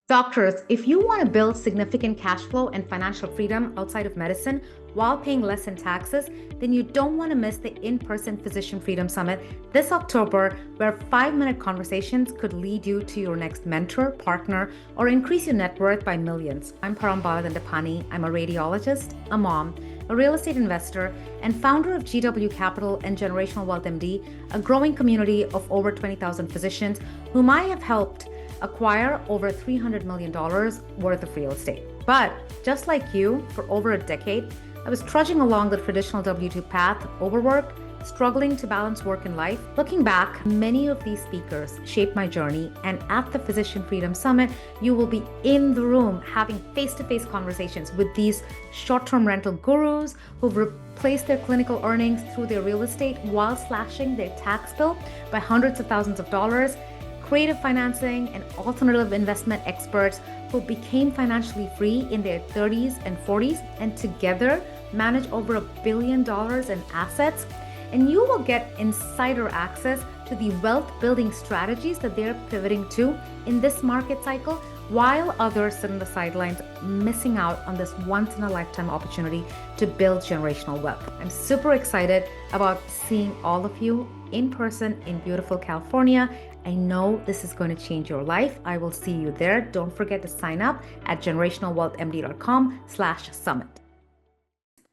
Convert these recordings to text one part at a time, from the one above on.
Doctors, if you want to build significant cash flow and financial freedom outside of medicine while paying less in taxes, then you don't want to miss the in-person Physician Freedom Summit this October, where 5-minute conversations could lead you to your next mentor, partner, or increase your net worth by millions. I'm Parambala Dandapani. I'm a radiologist, a mom, a real estate investor, and founder of GW Capital and Generational Wealth MD, a growing community of over 20,000 physicians whom I have helped acquire over $300 million worth of real estate. But just like you, for over a decade, I was trudging along the traditional W-2 path, overworked, struggling to balance work and life. Looking back, many of these speakers shaped my journey, and at the Physician Freedom Summit, you will be in the room having face-to-face conversations with these short-term rental gurus who've replaced their clinical earnings through their real estate while slashing their tax bill by hundreds of thousands of dollars, creative financing and alternative investment experts who became financially free in their 30s and 40s and together manage over $1 billion in assets. And you will get insider access to the wealth building strategies that they're pivoting to in this market cycle, while others sit on the sidelines missing out on this once in a lifetime opportunity to build generational wealth. I'm super excited about seeing all of you in person in beautiful California. I know this is going to change your life. I will see you there. Don't forget to sign up at generationalwealthmd.com/summit.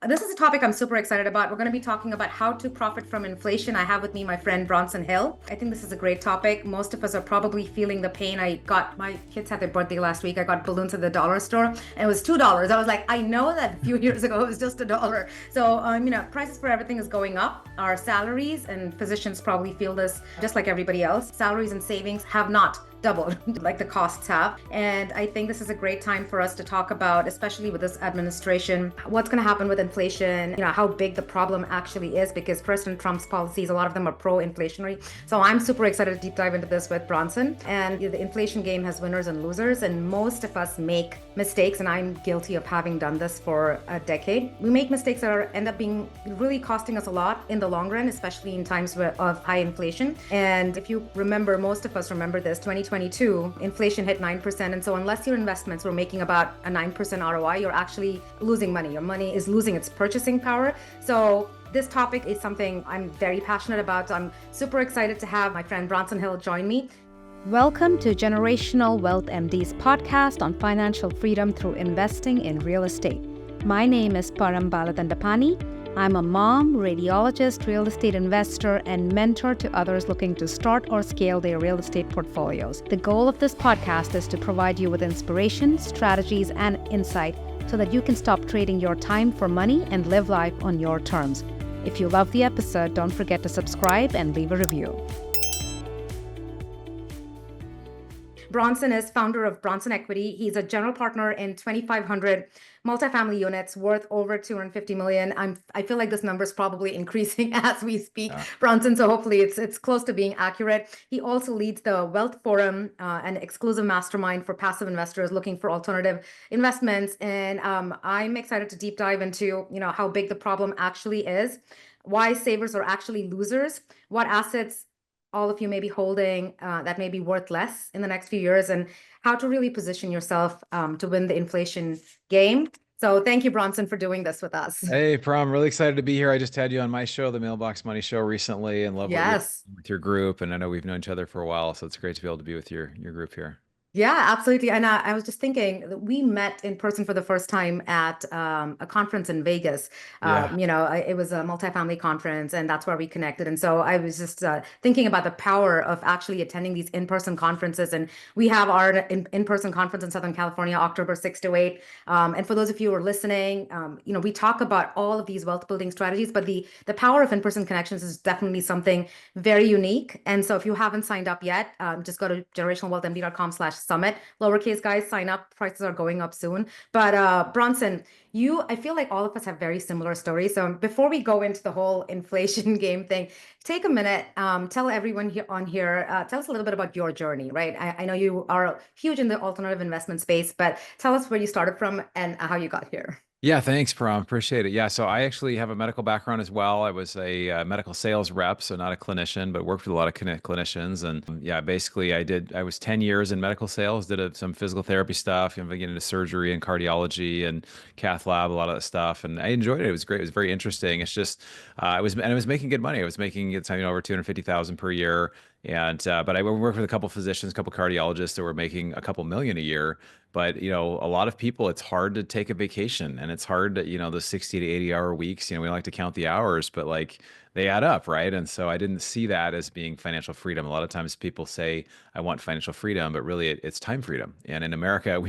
This is a topic I'm super excited about. We're going to be talking about how to profit from inflation. I have with me my friend Bronson Hill. I think this is a great topic. Most of us are probably feeling the pain. My kids had their birthday last week. I got balloons at the dollar store and it was $2. I was like, I know that a few years ago it was just $1. So, prices for everything is going up. Our salaries, and physicians probably feel this just like everybody else, salaries and savings have not doubled like the costs have. And I think this is a great time for us to talk about, especially with this administration, what's going to happen with inflation, how big the problem actually is, because President Trump's policies, a lot of them are pro-inflationary. So I'm super excited to deep dive into this with Bronson. And the inflation game has winners and losers, and most of us make mistakes, and I'm guilty of having done this for a decade. We make mistakes that end up being really costing us a lot in the long run, especially in times of high inflation. And if you remember, most of us remember this, 2022, inflation hit 9%. And so unless your investments were making about a 9% ROI, you're actually losing money. Your money is losing its purchasing power. So this topic is something I'm very passionate about. So I'm super excited to have my friend Bronson Hill join me. Welcome to Generational Wealth MD's podcast on financial freedom through investing in real estate. My name is Parambala Dandapani. I'm a mom, radiologist, real estate investor, and mentor to others looking to start or scale their real estate portfolios. The goal of this podcast is to provide you with inspiration, strategies, and insight so that you can stop trading your time for money and live life on your terms. If you love the episode, don't forget to subscribe and leave a review. Bronson is founder of Bronson Equity. He's a general partner in 2,500 multifamily units worth over $250 million. I feel like this number is probably increasing as we speak, Bronson. So hopefully it's close to being accurate. He also leads the Wealth Forum, an exclusive mastermind for passive investors looking for alternative investments. And I'm excited to deep dive into how big the problem actually is, why savers are actually losers, what assets all of you may be holding that may be worth less in the next few years, and how to really position yourself to win the inflation game. So thank you, Bronson, for doing this with us. Hey, Prom, really excited to be here. I just had you on my show, the Mailbox Money Show, recently, and love what you're doing with your group. And I know we've known each other for a while, so it's great to be able to be with your group here. Yeah, absolutely. And I was just thinking that we met in person for the first time at a conference in Vegas. It was a multifamily conference, and that's where we connected. And so I was just thinking about the power of actually attending these in-person conferences. And we have our in-person conference in Southern California, October 6 to 8. And for those of you who are listening, we talk about all of these wealth building strategies, but the power of in-person connections is definitely something very unique. And so if you haven't signed up yet, just go to generationalwealthmd.com/summit. Lowercase guys, sign up. Prices are going up soon. But Bronson, I feel like all of us have very similar stories. So before we go into the whole inflation game thing, take a minute, tell everyone here, tell us a little bit about your journey, right? I know you are huge in the alternative investment space, but tell us where you started from and how you got here. Yeah, thanks, Prom. Appreciate it. Yeah, so I actually have a medical background as well. I was a medical sales rep, so not a clinician, but worked with a lot of clinicians. And yeah, basically, I was 10 years in medical sales, did some physical therapy stuff, getting into surgery and cardiology and cath lab, a lot of that stuff. And I enjoyed it. It was great. It was very interesting. It's just, I was making good money. I was making it's over 250,000 per year. And but I worked with a couple physicians, a couple cardiologists that were making a couple million a year. But a lot of people, it's hard to take a vacation, and it's hard to, the 60 to 80 hour weeks. We like to count the hours, but like they add up, right? And so I didn't see that as being financial freedom. A lot of times people say, I want financial freedom, but really it's time freedom. And in America,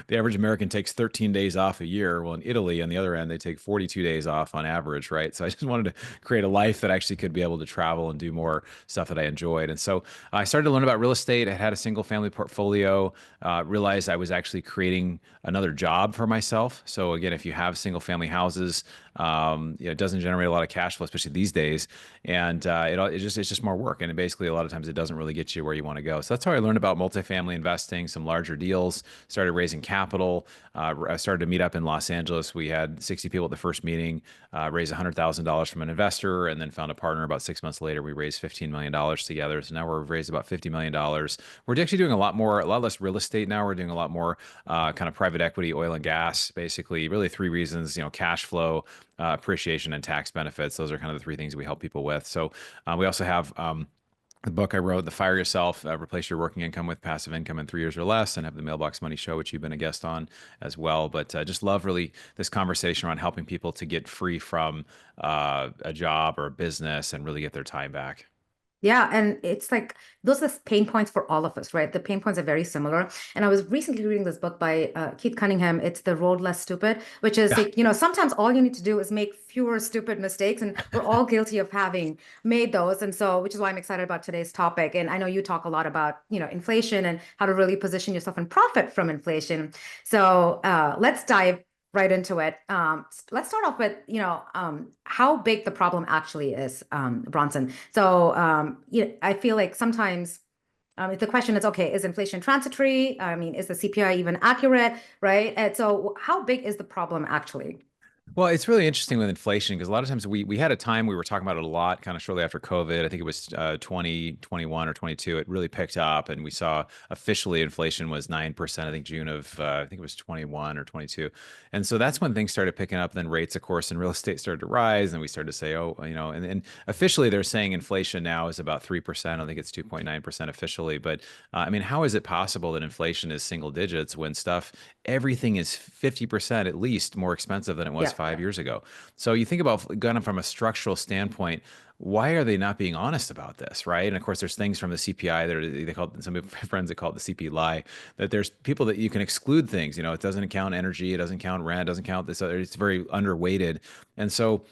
the average American takes 13 days off a year. Well, in Italy, on the other end, they take 42 days off on average, right? So I just wanted to create a life that actually could be able to travel and do more stuff that I enjoyed. And so I started to learn about real estate. I had a single family portfolio, realized I was actually creating another job for myself. So again, if you have single family houses, it doesn't generate a lot of cash flow, especially these days, and it's just more work. And basically, a lot of times it doesn't really get you where you want to go. So that's how I learned about multifamily investing, some larger deals, started raising capital. I started to meet up in Los Angeles. We had 60 people at the first meeting, raised $100,000 from an investor, and then found a partner. About 6 months later, we raised $15 million together. So now we've raised about $50 million. We're actually doing a lot less real estate now. We're doing a lot more kind of private equity, oil and gas, basically, really three reasons, cash flow, appreciation, and tax benefits. Those are kind of the three things we help people with. So we also have the book I wrote, The Fire Yourself, Replace Your Working Income with Passive Income in 3 years or Less, and have the Mailbox Money Show, which you've been a guest on as well. But just love really this conversation around helping people to get free from a job or a business and really get their time back. Yeah, and it's like those are pain points for all of us, right? The pain points are very similar. And I was recently reading this book by Keith Cunningham. It's The Road Less Stupid, which is Yeah. like, sometimes all you need to do is make fewer stupid mistakes. And we're all guilty of having made those. And so, which is why I'm excited about today's topic. And I know you talk a lot about, inflation and how to really position yourself and profit from inflation. So let's dive right into it. Let's start off with, how big the problem actually is, Bronson. So, I feel like sometimes if the question is, okay, is inflation transitory? I mean, is the CPI even accurate, right? And so how big is the problem actually? Well, it's really interesting with inflation because a lot of times we had a time we were talking about it a lot, kind of shortly after COVID. I think it was 2021 or 22. It really picked up, and we saw officially inflation was 9%. I think June of I think it was 21 or 22, and so that's when things started picking up. Then rates, of course, in real estate started to rise, and we started to say, oh, and officially they're saying inflation now is about 3%. I think it's 2.9% officially, but I mean, how is it possible that inflation is single digits when everything is 50% at least more expensive than it was Yeah. 5 years ago? So you think about kind from a structural standpoint, why are they not being honest about this, right? And of course, there's things from the CPI that they call it, some of my friends that call it the CP lie, that there's people that you can exclude things. It doesn't count energy, it doesn't count rent, it doesn't count this other. It's very underweighted, and so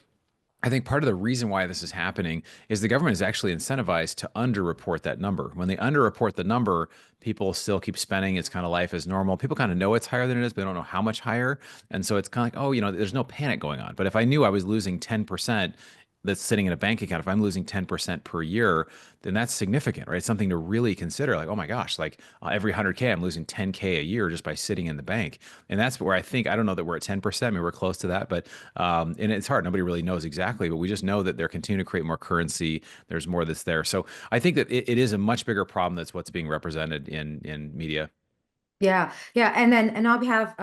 I think part of the reason why this is happening is the government is actually incentivized to underreport that number. When they underreport the number, people still keep spending. It's kind of life as normal. People kind of know it's higher than it is, but they don't know how much higher. And so it's kind of like, oh, there's no panic going on. But if I knew I was losing 10% that's sitting in a bank account, if I'm losing 10% per year, then that's significant, right? It's something to really consider. Like, oh my gosh, like every 100K, I'm losing 10K a year just by sitting in the bank. And that's where I don't know that we're at 10%. I mean, we're close to that, but, and it's hard. Nobody really knows exactly, but we just know that they're continuing to create more currency. There's more that's there. So I think that it is a much bigger problem that's what's being represented in media. Yeah, yeah, and now we have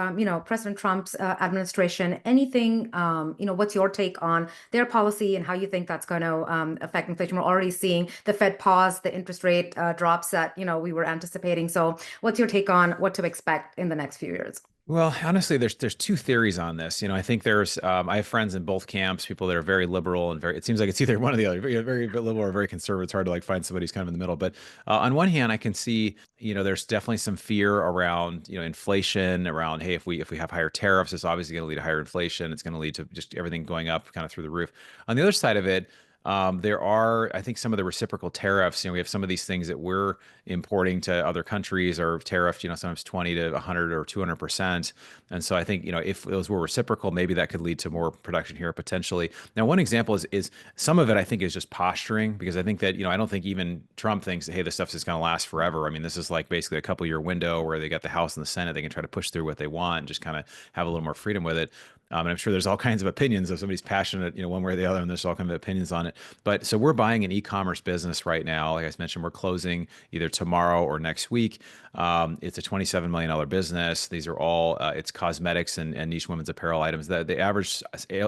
President Trump's administration. Anything, what's your take on their policy and how you think that's going to affect inflation? We're already seeing the Fed pause the interest rate drops that we were anticipating. So, what's your take on what to expect in the next few years? Well, honestly, there's two theories on this. I think I have friends in both camps, people that are very liberal and very. It seems like it's either one or the other, very liberal or very conservative. It's hard to like find somebody who's kind of in the middle. But on one hand, I can see there's definitely some fear around inflation, around hey, if we have higher tariffs, it's obviously going to lead to higher inflation. It's going to lead to just everything going up kind of through the roof. On the other side of it. There are, I think, some of the reciprocal tariffs. We have some of these things that we're importing to other countries are tariffed, sometimes 20 to 100 or 200%. And so I think, if those were reciprocal, maybe that could lead to more production here potentially. Now, one example is some of it I think is just posturing because I think that, I don't think even Trump thinks, hey, this stuff's just going to last forever. I mean, this is like basically a couple year window where they got the House and the Senate. They can try to push through what they want and just kind of have a little more freedom with it. And I'm sure there's all kinds of opinions if somebody's passionate, one way or the other, and there's all kinds of opinions on it. But so we're buying an e-commerce business right now. Like I mentioned, we're closing either tomorrow or next week. It's a $27 million business. These are all, it's cosmetics and niche women's apparel items. The average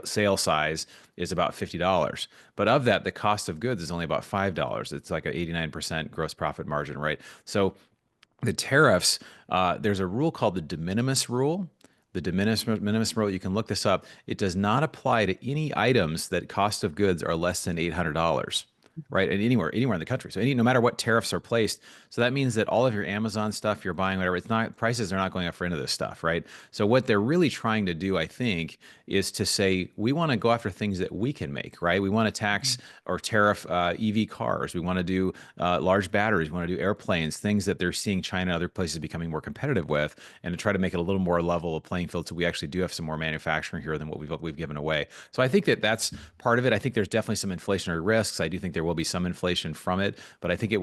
sale size is about $50. But of that, the cost of goods is only about $5. It's like an 89% gross profit margin, right? So the tariffs, there's a rule called the de minimis rule. The de minimis rule, you can look this up. It does not apply to any items that cost of goods are less than $800, right? And anywhere in the country. So no matter what tariffs are placed. So that means that all of your Amazon stuff you're buying, whatever, it's not, prices are not going up for any of this stuff, right? So what they're really trying to do, I think, is to say we want to go after things that we can make, right? We want to tax or tariff EV cars. We want to do large batteries. We want to do airplanes, things that they're seeing China and other places becoming more competitive with, and to try to make it a little more level of playing field so we actually do have some more manufacturing here than what we've given away. So I think that that's part of it. I think there's definitely some inflationary risks. I do think there will be some inflation from it, but I think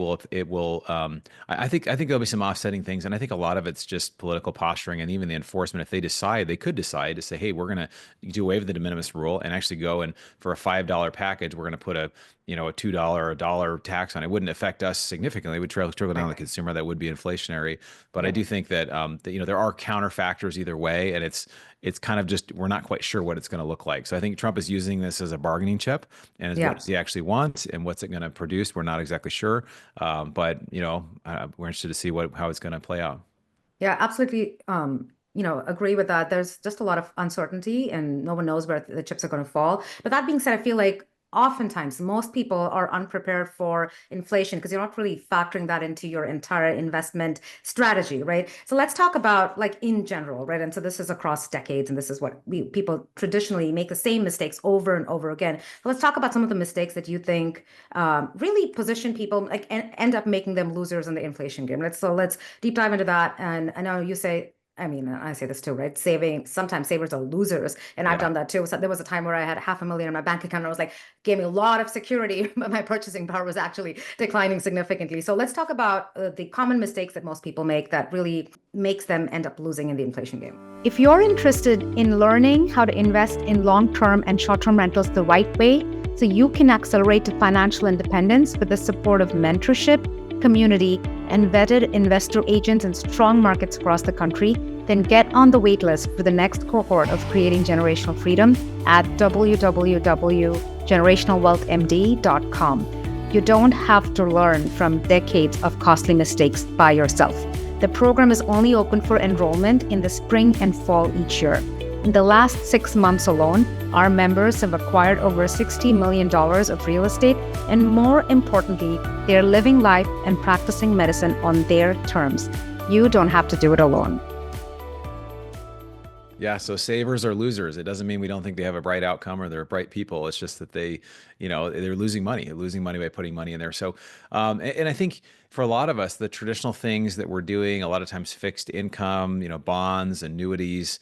I think there'll be some offsetting things, and I think a lot of it's just political posturing, and even the enforcement. If they could decide to say, hey, we're going to do away with the de minimis rule and actually go and for a $5 package, we're going to put a $2 or a dollar tax on it. It wouldn't affect us significantly. It would trickle down the consumer. That would be inflationary. But I do think that, there are counter factors either way, and it's kind of just we're not quite sure what it's going to look like. So I think Trump is using this as a bargaining chip, and as what Yeah. does he actually want and what's it going to produce? We're not exactly sure, but we're interested to see how it's going to play out. Yeah, absolutely. Agree with that. There's just a lot of uncertainty and no one knows where the chips are going to fall. But that being said, I feel like oftentimes most people are unprepared for inflation because you're not really factoring that into your entire investment strategy, right? So let's talk about like in general, right? And so this is across decades, and this is what people traditionally make the same mistakes over and over again. So let's talk about some of the mistakes that you think really position people like and end up making them losers in the inflation game. Let's deep dive into that. And I know you say, I mean, I say this too, right? Sometimes savers are losers. And I've Yeah. done that too. So there was a time where I had 500,000 in my bank account and I was like, gave me a lot of security, but my purchasing power was actually declining significantly. So let's talk about the common mistakes that most people make that really makes them end up losing in the inflation game. If you're interested in learning how to invest in long-term and short-term rentals the right way, so you can accelerate to financial independence with the support of mentorship, community, and vetted investor agents in strong markets across the country, then get on the waitlist for the next cohort of Creating Generational Freedom at www.generationalwealthmd.com. You don't have to learn from decades of costly mistakes by yourself. The program is only open for enrollment in the spring and fall each year. In the last 6 months alone, our members have acquired over $60 million of real estate, and more importantly, they're living life and practicing medicine on their terms. You don't have to do it alone. Yeah, so savers are losers. It doesn't mean we don't think they have a bright outcome or they're bright people. It's just that they're losing money by putting money in there. So, and I think for a lot of us, the traditional things that we're doing, a lot of times fixed income, bonds, annuities,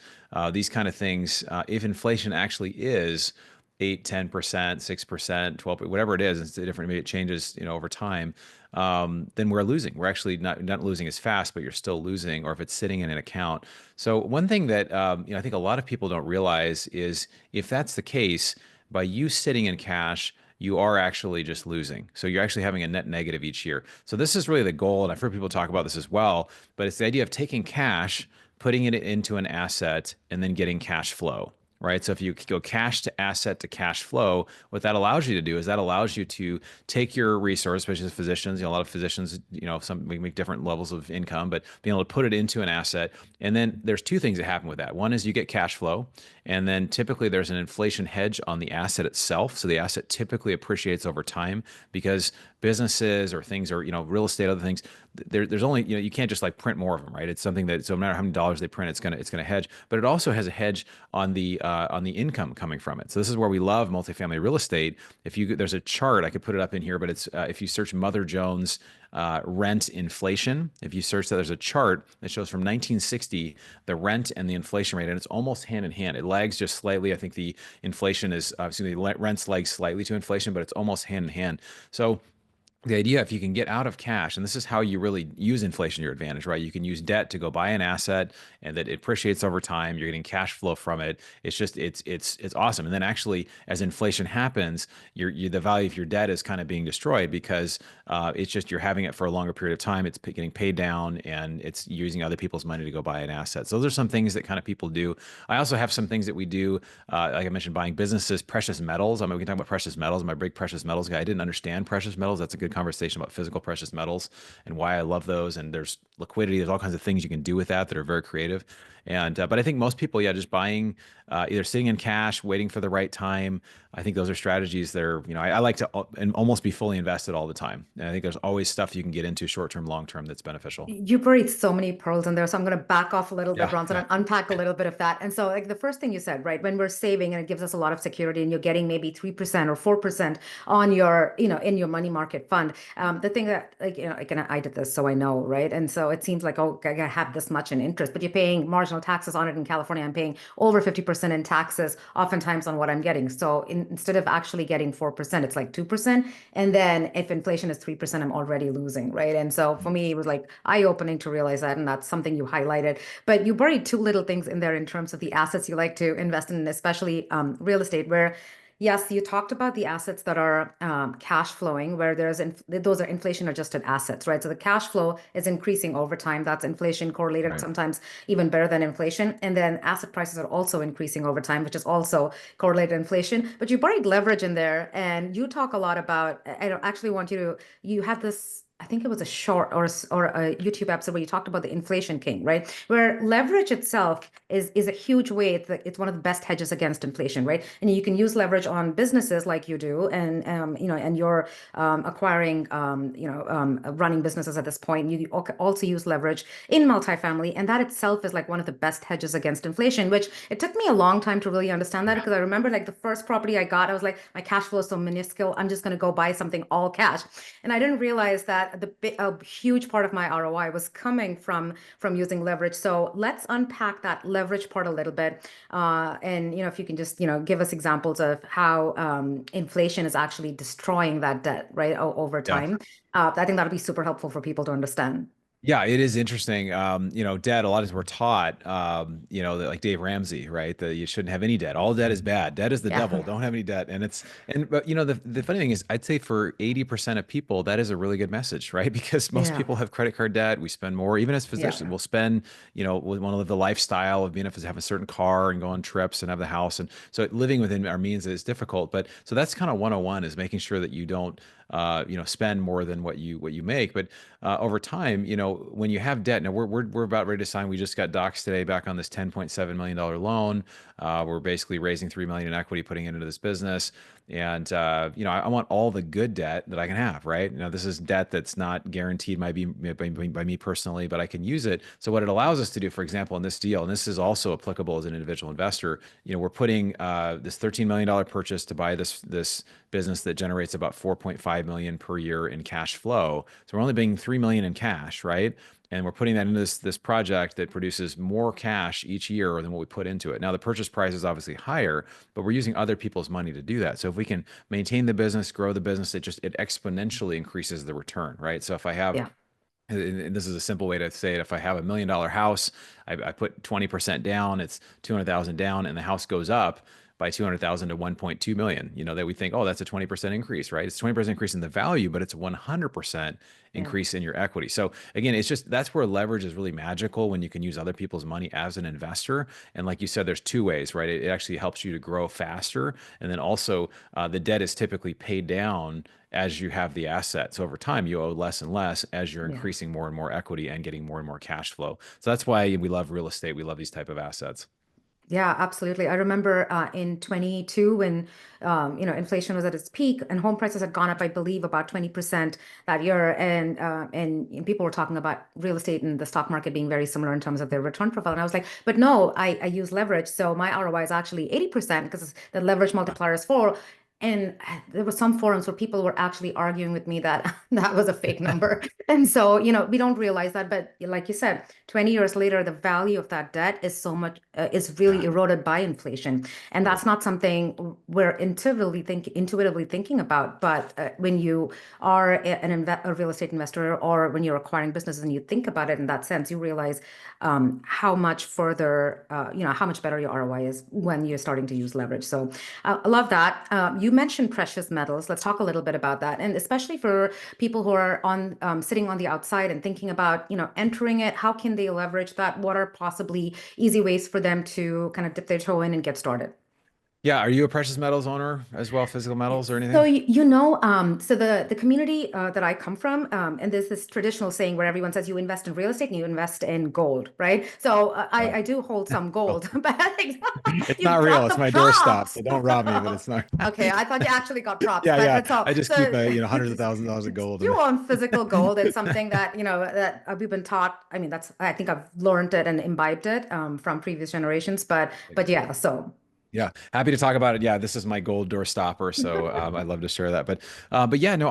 these kind of things, if inflation actually is 8, 10%, 6%, 12, whatever it is, it's different. Maybe it changes, over time. Then we're losing. We're actually not losing as fast, but you're still losing, or if it's sitting in an account. So one thing that I think a lot of people don't realize is if that's the case, by you sitting in cash, you are actually just losing. So you're actually having a net negative each year. So this is really the goal, and I've heard people talk about this as well, but it's the idea of taking cash, putting it into an asset, and then getting cash flow. Right. So if you go cash to asset to cash flow, what that allows you to do is that allows you to take your resource, especially as physicians, a lot of physicians, some we make different levels of income, but being able to put it into an asset. And then there's two things that happen with that. One is you get cash flow, and then typically there's an inflation hedge on the asset itself. So the asset typically appreciates over time because businesses or things or, real estate, other things, there's only, you can't just like print more of them, right? It's something that, so no matter how many dollars they print, it's gonna hedge, but it also has a hedge on the income coming from it. So this is where we love multifamily real estate. There's a chart, I could put it up in here, but it's, if you search Mother Jones rent inflation, if you search that, there's a chart that shows from 1960, the rent and the inflation rate, and it's almost hand in hand. It lags just slightly. I think the inflation is, rents lag slightly to inflation, but it's almost hand in hand. So the idea, if you can get out of cash, and this is how you really use inflation to your advantage, right? You can use debt to go buy an asset and that it appreciates over time. You're getting cash flow from it. It's just it's awesome. And then actually, as inflation happens, the value of your debt is kind of being destroyed because it's just you're having it for a longer period of time. It's getting paid down, and it's using other people's money to go buy an asset. So those are some things that kind of people do. I also have some things that we do, like I mentioned, buying businesses, precious metals. I mean, we can talk about precious metals. I'm a big precious metals guy. I didn't understand precious metals. That's a good conversation about physical precious metals and why I love those. And there's liquidity. There's all kinds of things you can do with that are very creative. And but I think most people, yeah, just buying, either sitting in cash, waiting for the right time. I think those are strategies that are, I like to and almost be fully invested all the time. And I think there's always stuff you can get into short term, long term that's beneficial. You buried so many pearls in there. So I'm going to back off a little bit, Yeah, Bronson, yeah, and unpack a little bit of that. And so, like the first thing you said, right, when we're saving and it gives us a lot of security and you're getting maybe 3% or 4% on your, in your money market fund. The thing that, like, again, I did this, so I know, right? And so it seems like, oh, I gotta have this much in interest, but you're paying marginal taxes on it in California. I'm paying over 50% in taxes, oftentimes on what I'm getting. So instead of actually getting 4%, it's like 2%. And then if inflation is 3%, I'm already losing, right? And so for me, it was like eye-opening to realize that, and that's something you highlighted. But you buried two little things in there in terms of the assets you like to invest in, especially real estate, where yes, you talked about the assets that are cash flowing, where those are inflation adjusted assets, right? So the cash flow is increasing over time. That's inflation correlated, right. sometimes even better than inflation. And then asset prices are also increasing over time, which is also correlated to inflation. But you buried leverage in there, and you talk a lot about. I don't actually want you to. You had this. I think it was a short or a YouTube episode where you talked about the inflation king, right? Where leverage itself is a huge way. It's one of the best hedges against inflation, right? And you can use leverage on businesses like you do, and and you're acquiring, running businesses at this point. You also use leverage in multifamily, and that itself is like one of the best hedges against inflation. Which it took me a long time to really understand that, Yeah. because I remember like the first property I got, I was like, my cash flow is so minuscule. I'm just going to go buy something all cash, and I didn't realize that a huge part of my ROI was coming from using leverage. So let's unpack that leverage part a little bit. And if you can just give us examples of how inflation is actually destroying that debt, right, over Yeah. time. I think that'll be super helpful for people to understand. Yeah, it is interesting. Debt, a lot of us were taught, that like Dave Ramsey, right? That you shouldn't have any debt. All debt is bad. Debt is the Yeah. devil. Don't have any debt. But the funny thing is, I'd say for 80% of people, that is a really good message, right? Because most Yeah. people have credit card debt. We spend more, even as Yeah. physicians, we'll spend, we want to live the lifestyle of being able to have a certain car and go on trips and have the house. And so living within our means is difficult. But so that's kind of 101, is making sure that you don't, spend more than what you make. But over time, when you have debt, now we're about ready to sign. We just got docs today back on this $10.7 million loan. We're basically raising 3 million in equity, putting it into this business. And I want all the good debt that I can have, right? This is debt that's not guaranteed by me personally, but I can use it. So what it allows us to do, for example, in this deal, and this is also applicable as an individual investor, we're putting this $13 million purchase to buy this business that generates about 4.5 million per year in cash flow. So we're only paying 3 million in cash, right? And we're putting that into this project that produces more cash each year than what we put into it. Now the purchase price is obviously higher, but we're using other people's money to do that. So if we can maintain the business, grow the business, it exponentially increases the return, right? So if I have, Yeah. and this is a simple way to say it, if I have $1 million house, I put 20% down, it's 200,000 down, and the house goes up by 200,000 to 1.2 million, that we think, oh, that's a 20% increase, right? It's 20% increase in the value, but it's a 100% Yeah. increase in your equity. So again, it's just, that's where leverage is really magical, when you can use other people's money as an investor. And like you said, there's two ways, right? It actually helps you to grow faster. And then also the debt is typically paid down as you have the assets. Over time, you owe less and less as you're Yeah. increasing more and more equity and getting more and more cash flow. So that's why we love real estate. We love these type of assets. Yeah, absolutely. I remember in 22 when inflation was at its peak and home prices had gone up, I believe, about 20% that year, and people were talking about real estate and the stock market being very similar in terms of their return profile. And I was like, but no, I use leverage, so my ROI is actually 80% because the leverage multiplier is 4. And there were some forums where people were actually arguing with me that that was a fake number. And so, we don't realize that. But like you said, 20 years later, the value of that debt is so much, is really Yeah, eroded by inflation. And totally. that's not something we're intuitively thinking about. But when you are a real estate investor, or when you're acquiring businesses and you think about it in that sense, you realize how much further, how much better your ROI is when you're starting to use leverage. So I love that. You mentioned precious metals. Let's talk a little bit about that, and especially for people who are on sitting on the outside and thinking about, entering it. How can they leverage that? What are possibly easy ways for them to kind of dip their toe in and get started? Yeah, are you a precious metals owner as well, physical metals or So anything? so the community that I come from, and there's this traditional saying where everyone says you invest in real estate and you invest in gold, right? So Oh, I do hold some well, gold, but it's you not real. got It's the my doorstop, props. so don't rob me, but it's not. Okay, I thought you actually got props, Yeah, but yeah. so I just keep so hundreds of thousands of dollars of gold you and own physical gold. It's something that that we've been taught. I mean, I think I've learned it and imbibed it from previous generations. But yeah, so. yeah, happy to talk about it. Yeah, this is my gold door stopper, so I'd love to share that. But yeah, no,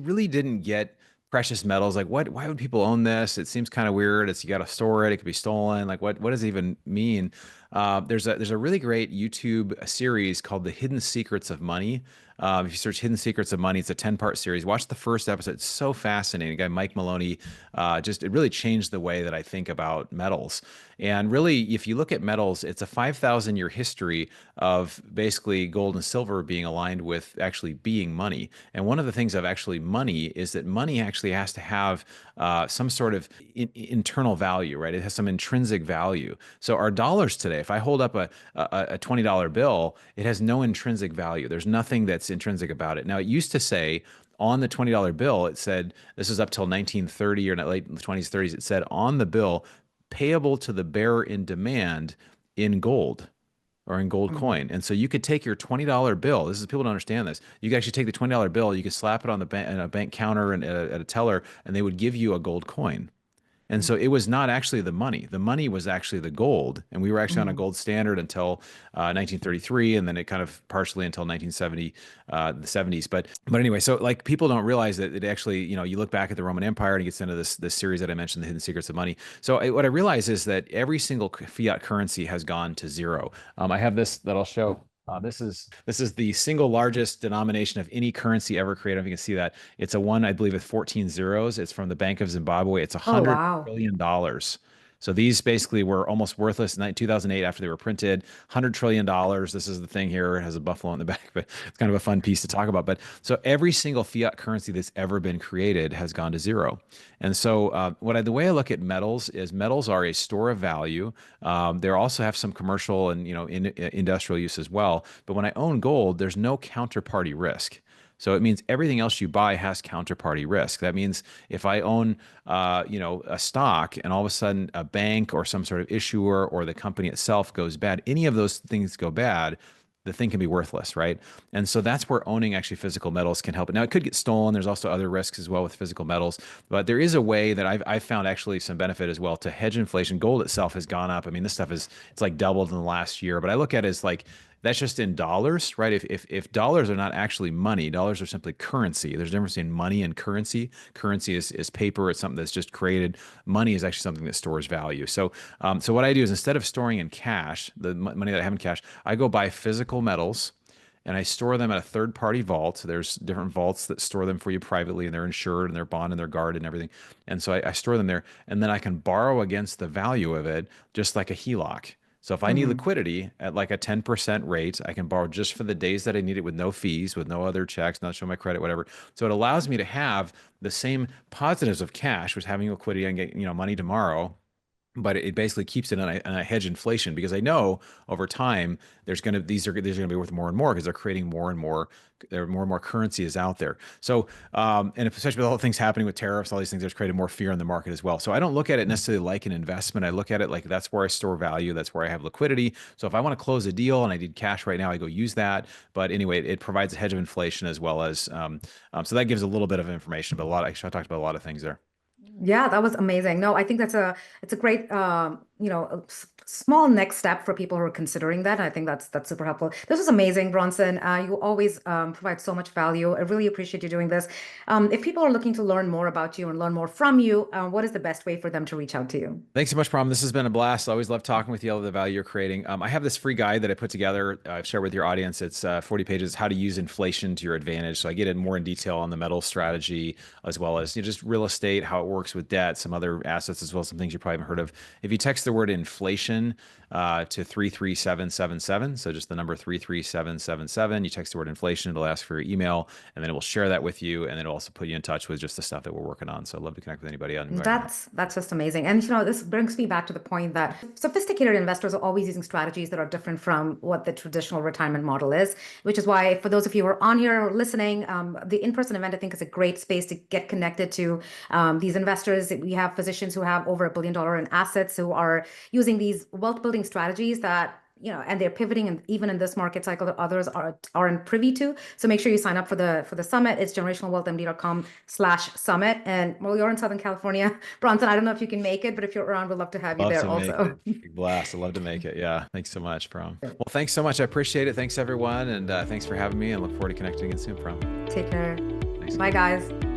really didn't get precious metals. Like, what? Why would people own this? It seems kind of weird. It's you got to store it. It could be stolen. Like, what? What does it even mean? There's a really great YouTube series called The Hidden Secrets of Money. If you search Hidden Secrets of Money, it's a 10-part series. Watch the first episode. It's so fascinating. A guy, Mike Maloney, just it really changed the way that I think about metals. And really, if you look at metals, it's a 5,000 year history of basically gold and silver being aligned with actually being money. And one of the things of actually money is that money actually has to have some sort of internal value, right? It has some intrinsic value. So our dollars today, if I hold up a $20 bill, it has no intrinsic value. There's nothing that's intrinsic about it. Now, it used to say, on the $20 bill, it said, this is up till 1930 or late 20s, 30s, it said on the bill, payable to the bearer in demand in gold or in gold Mhm. coin. And so you could take your $20 bill. This is people don't understand this. You could actually take the $20 bill, you could slap it on the bank, in a bank counter and at a teller, and they would give you a gold coin. And so it was not actually the money. The money was actually the gold. And we were actually on a Mhm. gold standard until 1933, and then it kind of partially until 1970, the 70s. But anyway, so like people don't realize that it actually, you look back at the Roman Empire and it gets into this series that I mentioned, The Hidden Secrets of Money. So what I realize is that every single fiat currency has gone to zero. I have this that I'll show. This is the single largest denomination of any currency ever created. I don't know if you can see that. It's a one, I believe, with 14 zeros. It's from the Bank of Zimbabwe. It's a Oh, hundred wow. trillion dollars. So these basically were almost worthless in 2008 after they were printed. $100 trillion. This is the thing here. It has a buffalo in the back, but it's kind of a fun piece to talk about. But so every single fiat currency that's ever been created has gone to zero. And so the way I look at metals is metals are a store of value. They also have some commercial and industrial use as well. But when I own gold, there's no counterparty risk. So it means everything else you buy has counterparty risk. That means if I own, a stock and all of a sudden a bank or some sort of issuer or the company itself goes bad, any of those things go bad, the thing can be worthless, right? And so that's where owning actually physical metals can help. Now it could get stolen. There's also other risks as well with physical metals, but there is a way that I've found actually some benefit as well to hedge inflation. Gold itself has gone up. I mean, this stuff it's like doubled in the last year, but I look at it as like that's just in dollars, right? If dollars are not actually money, dollars are simply currency. There's a difference in money and currency. Currency is paper. It's something that's just created. Money is actually something that stores value. So what I do is instead of storing in cash, the money that I have in cash, I go buy physical metals and I store them at a third party vault. There's different vaults that store them for you privately and they're insured and they're bonded and they're guarded and everything. And so I store them there and then I can borrow against the value of it, just like a HELOC. So if I need Mhm. liquidity at like a 10% rate, I can borrow just for the days that I need it with no fees, with no other checks, not showing my credit, whatever. So it allows me to have the same positives of cash, which having liquidity and get, money tomorrow, but it basically keeps it on a hedge inflation because I know over time these are gonna be worth more and more because they're creating more and more currency is out there. So and especially with all the things happening with tariffs, all these things, there's created more fear in the market as well. So I don't look at it necessarily like an investment. I look at it like that's where I store value, that's where I have liquidity. So if I want to close a deal and I need cash right now, I go use that. But anyway, it provides a hedge of inflation as well as so that gives a little bit of information, but actually I talked about a lot of things there. Yeah, that was amazing. No, I think it's a great small next step for people who are considering that. I think that's super helpful. This was amazing, Bronson. You always provide so much value. I really appreciate you doing this. If people are looking to learn more about you and learn more from you, what is the best way for them to reach out to you? Thanks so much, Prom. This has been a blast. I always love talking with you, all the value you're creating. I have this free guide that I put together. I've shared with your audience. It's 40 pages, how to use inflation to your advantage. So I get in more in detail on the metal strategy, as well as just real estate, how it works with debt, some other assets, as well as some things you probably haven't heard of. If you text the word inflation to 33777, so just the number 33777, you text the word inflation, it'll ask for your email, and then it will share that with you, and then it'll also put you in touch with just the stuff that we're working on. So I'd love to connect with anybody on. That's just amazing. And this brings me back to the point that sophisticated investors are always using strategies that are different from what the traditional retirement model is, which is why for those of you who are on here listening, the in-person event I think is a great space to get connected to these investors. We have physicians who have over $1 billion in assets who are using these wealth building strategies that and they're pivoting, and even in this market cycle that others aren't privy to. So make sure you sign up for the summit. It's generationalwealthmd.com/summit. And well, you're in Southern California, Bronson. I don't know if you can make it, but if you're around, we'd love to have you Love there to make also. it. Big blast. I love to make it. Yeah. Thanks so much, Prom. Well, thanks so much. I appreciate it. Thanks, everyone. And thanks for having me, and look forward to connecting again soon, Prom. Take care. Thanks Bye, again. guys.